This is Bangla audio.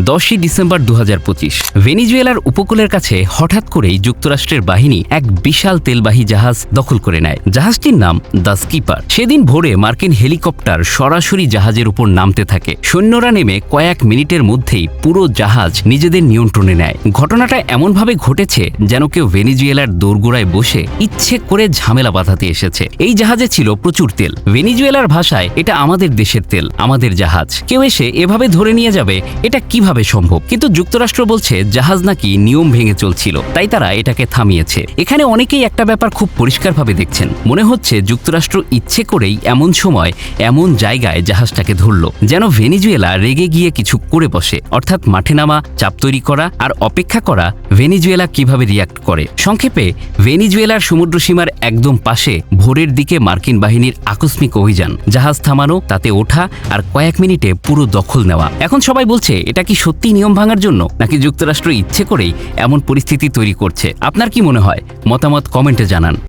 10ই ডিসেম্বর 2025 ভেনিজুয়েলার উপকূলের কাছে হঠাৎ করেই যুক্তরাষ্ট্রের বাহিনী এক বিশাল তেলবাহী জাহাজ দখল করে নেয়। জাহাজটির নাম দ্য স্কিপার। সেদিন ভোরে মার্কিন হেলিকপ্টার সরাসরি জাহাজের উপর নামতে থাকে। সৈন্যরা নেমে কয়েক মিনিটের মধ্যেই পুরো জাহাজ নিজেদের নিয়ন্ত্রণে নেয়। ঘটনাটা এমনভাবে ঘটেছে যেন কেউ ভেনিজুয়েলার দোরগোড়ায় বসে ইচ্ছে করে ঝামেলা বাঁধাতে এসেছে। এই জাহাজে ছিল প্রচুর তেল। ভেনিজুয়েলার ভাষায় এটা আমাদের দেশের তেল, আমাদের জাহাজ। কেউ এসে এভাবে ধরে নিয়ে যাবে, এটা কিভাবে সম্ভব? কিন্তু যুক্তরাষ্ট্র বলছে জাহাজ নাকি নিয়ম ভেঙে চলছিল, তাই তারা এটাকে থামিয়েছে। এখানে অনেকেই একটা ব্যাপার খুব পরিষ্কারভাবে দেখছেন। মনে হচ্ছে যুক্তরাষ্ট্র ইচ্ছে করেই এমন সময় এমন জায়গায় জাহাজটাকে ধরল যেন ভেনিজুয়েলা রেগে গিয়ে কিছু করে বসে, অর্থাৎ মাঠে নামা, চাপ তৈরি করা আর অপেক্ষা করা ভেনিজুয়েলা কিভাবে রিয়াক্ট করে। সংক্ষেপে, ভেনিজুয়েলার সমুদ্রসীমার একদম পাশে ভোরের দিকে মার্কিন বাহিনীর আকস্মিক অভিযান, জাহাজ থামানো, তাতে ওঠা আর কয়েক মিনিটে পুরো দখল নেওয়া। এখন সবাই বলছে এটা কি সত্যি নিয়ম ভাঙার জন্য, নাকি যুক্তরাষ্ট্র ইচ্ছে করেই এমন পরিস্থিতি তৈরি করছে? আপনার কি মনে হয়? মতামত কমেন্টে জানান।